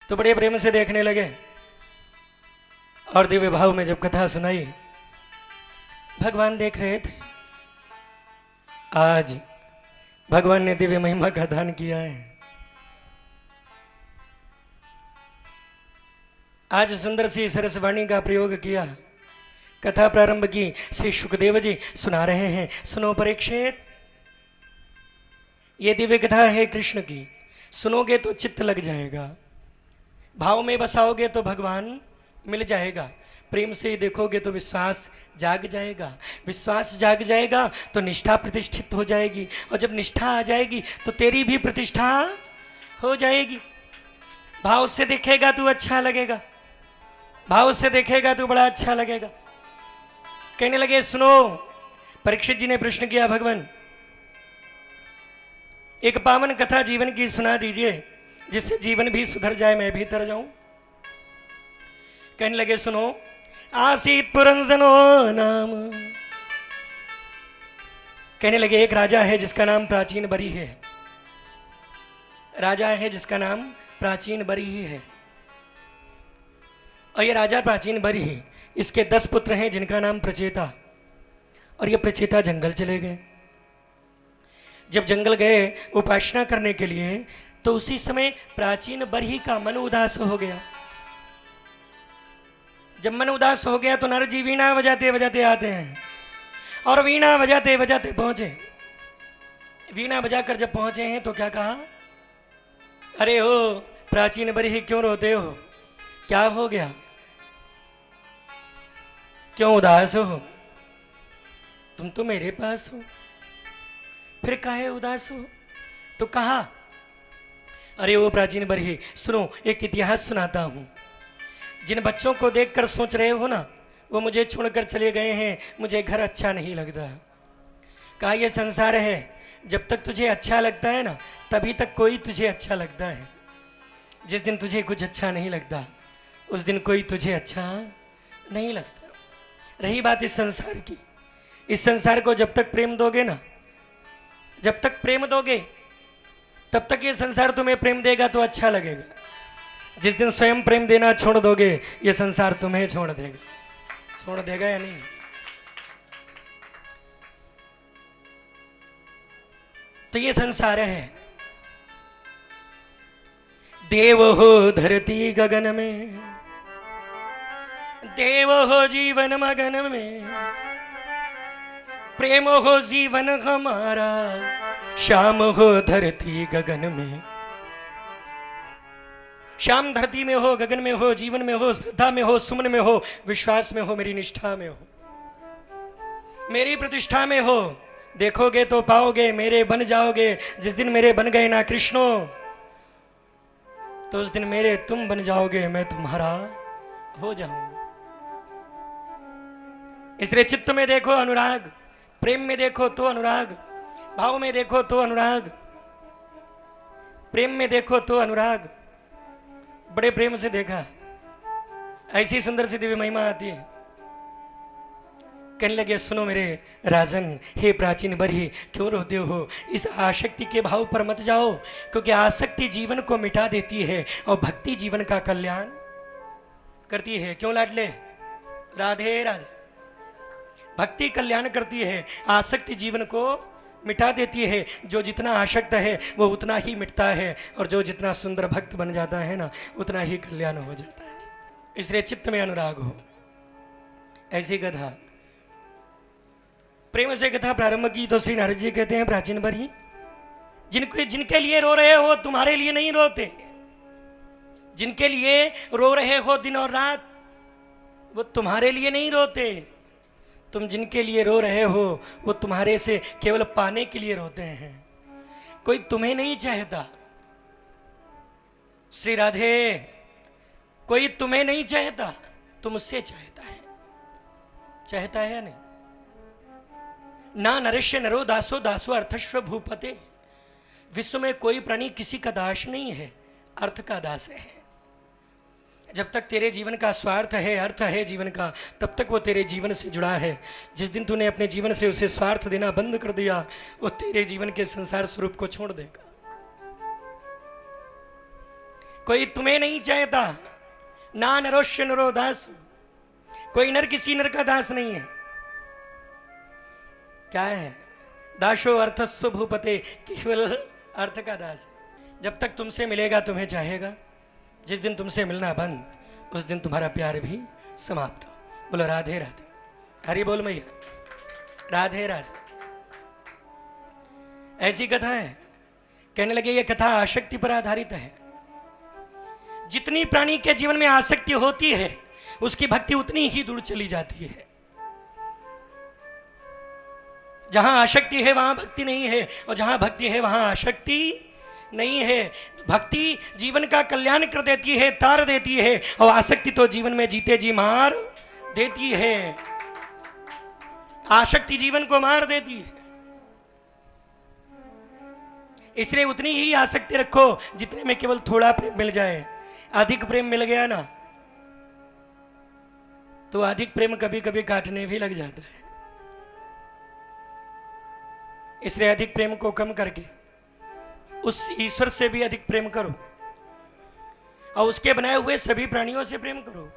तो बड़े प्रेम से देखने लगे और दिव्य भाव में जब कथा सुनाई, भगवान देख रहे थे। आज भगवान ने दिव्य महिमा का दान किया है। आज सुंदर सी सरसवाणी का प्रयोग किया, कथा प्रारंभ की। श्री सुखदेव जी सुना रहे हैं, सुनो परीक्षित, ये दिव्य कथा है कृष्ण की। सुनोगे तो चित्त लग जाएगा, भाव में बसाओगे तो भगवान मिल जाएगा, प्रेम से देखोगे तो विश्वास जाग जाएगा, विश्वास जाग जाएगा तो निष्ठा प्रतिष्ठित हो जाएगी, और जब निष्ठा आ जाएगी तो तेरी भी प्रतिष्ठा हो जाएगी। भाव से देखेगा तो अच्छा लगेगा, भाव से देखेगा तो बड़ा अच्छा लगेगा। कहने लगे सुनो, परीक्षित जी ने प्रश्न किया, भगवान एक पावन कथा जीवन की सुना दीजिए जिससे जीवन भी सुधर जाए, मैं भी तर जाऊं। कहने लगे सुनो, आसीत पुरंजनो नाम। कहने लगे एक राजा है जिसका नाम प्राचीन बरी है, राजा है जिसका नाम प्राचीन बरी है। और ये राजा प्राचीन बरी है, इसके 10 पुत्र हैं जिनका नाम प्रचेता। और ये प्रचेता जंगल चले गए। जब जंगल गए उपासना करने के लिए, तो उसी समय प्राचीन बरही का मन उदास हो गया। जब मन उदास हो गया तो नारद जी वीणा बजाते बजाते आते हैं, और वीणा बजाते बजाते पहुंचे। वीणा बजाकर जब पहुंचे हैं तो क्या कहा, अरे हो प्राचीन बरही क्यों रोते हो, क्या हो गया, क्यों उदास हो, तुम तो मेरे पास हो, फिर काहे उदास हो। तो कहा, अरे वो प्राचीन बरही सुनो, एक इतिहास सुनाता हूं। जिन बच्चों को देखकर सोच रहे हो ना, वो मुझे छोड़कर चले गए हैं, मुझे घर अच्छा नहीं लगता। कहा ये संसार है, जब तक तुझे अच्छा लगता है ना, तभी तक कोई तुझे अच्छा लगता है। जिस दिन तुझे कुछ अच्छा नहीं लगता, उस दिन कोई तुझे अच्छा नहीं लगता। रही बात इस संसार की, इस संसार को जब तक प्रेम दोगे ना, जब तक प्रेम दोगे तब तक ये संसार तुम्हें प्रेम देगा तो अच्छा लगेगा। जिस दिन स्वयं प्रेम देना छोड़ दोगे, ये संसार तुम्हें छोड़ देगा। छोड़ देगा या नहीं? तो ये संसार है। देव हो धरती गगन में, देव हो जीवन मगन में, प्रेम हो जीवन हमारा, श्याम हो धरती गगन में। श्याम धरती में हो, गगन में हो, जीवन में हो, श्रद्धा में हो, सुमन में हो, विश्वास में हो, मेरी निष्ठा में हो, मेरी प्रतिष्ठा में हो। देखोगे तो पाओगे, मेरे बन जाओगे। जिस दिन मेरे बन गए ना कृष्णो, तो उस दिन मेरे तुम बन जाओगे, मैं तुम्हारा हो जाऊंगा। इसलिए चित्त में देखो अनुराग, प्रेम में देखो तो अनुराग, भाव में देखो तो अनुराग, प्रेम में देखो तो अनुराग। बड़े प्रेम से देखा, ऐसी सुंदर सी दिव्य महिमा आती है। कहने लगे सुनो मेरे राजन, हे प्राचीन बरही क्यों रोते हो, इस आसक्ति के भाव पर मत जाओ, क्योंकि आसक्ति जीवन को मिटा देती है और भक्ति जीवन का कल्याण करती है। क्यों लाडले? राधे राधे। भक्ति कल्याण करती है, आसक्ति जीवन को मिटा देती है। जो जितना आसक्त है वो उतना ही मिटता है, और जो जितना सुंदर भक्त बन जाता है ना, उतना ही कल्याण हो जाता है। इसलिए चित्त में अनुराग हो। ऐसी कथा प्रेम से कथा प्रारंभ की तो श्री नारद जी कहते हैं, प्राचीन बरही जिनके लिए रो रहे हो, तुम्हारे लिए नहीं रोते। जिनके लिए रो रहे हो दिन और रात, वो तुम्हारे लिए नहीं रोते। तुम जिनके लिए रो रहे हो, वो तुम्हारे से केवल पाने के लिए रोते हैं। कोई तुम्हें नहीं चाहता। श्री राधे, कोई तुम्हें नहीं चाहता, तुमसे चाहता है। चाहता है या नहीं? ना नरेश नरो दासो, दासो अर्थस्व भूपते। विश्व में कोई प्राणी किसी का दास नहीं है, अर्थ का दास है। जब तक तेरे जीवन का स्वार्थ है, अर्थ है जीवन का, तब तक वो तेरे जीवन से जुड़ा है। जिस दिन तूने अपने जीवन से उसे स्वार्थ देना बंद कर दिया, वो तेरे जीवन के संसार स्वरूप को छोड़ देगा। कोई तुम्हें नहीं चाहता, ना नरोश्य नरो दास, कोई नर किसी नर का दास नहीं है। क्या है? दासो अर्थस्व भूपते, केवल अर्थ का दास है। जब तक तुमसे मिलेगा तुम्हें चाहेगा, जिस दिन तुमसे मिलना बंद उस दिन तुम्हारा प्यार भी समाप्त हो। बोलो राधे राधे। हरि बोल मैया, राधे राधे। ऐसी कथा है, कहने लगे ये कथा आसक्ति पर आधारित है। जितनी प्राणी के जीवन में आसक्ति होती है उसकी भक्ति उतनी ही दूर चली जाती है। जहां आसक्ति है वहां भक्ति नहीं है, और जहां भक्ति है वहां आसक्ति नहीं है। भक्ति जीवन का कल्याण कर देती है, तार देती है, और आसक्ति तो जीवन में जीते जी मार देती है। आसक्ति जीवन को मार देती है। इसलिए उतनी ही आसक्ति रखो जितने में केवल थोड़ा प्रेम मिल जाए। अधिक प्रेम मिल गया ना तो अधिक प्रेम कभी कभी काटने भी लग जाता है। इसलिए अधिक प्रेम को कम करके उस ईश्वर से भी अधिक प्रेम करो, और उसके बनाए हुए सभी प्राणियों से प्रेम करो।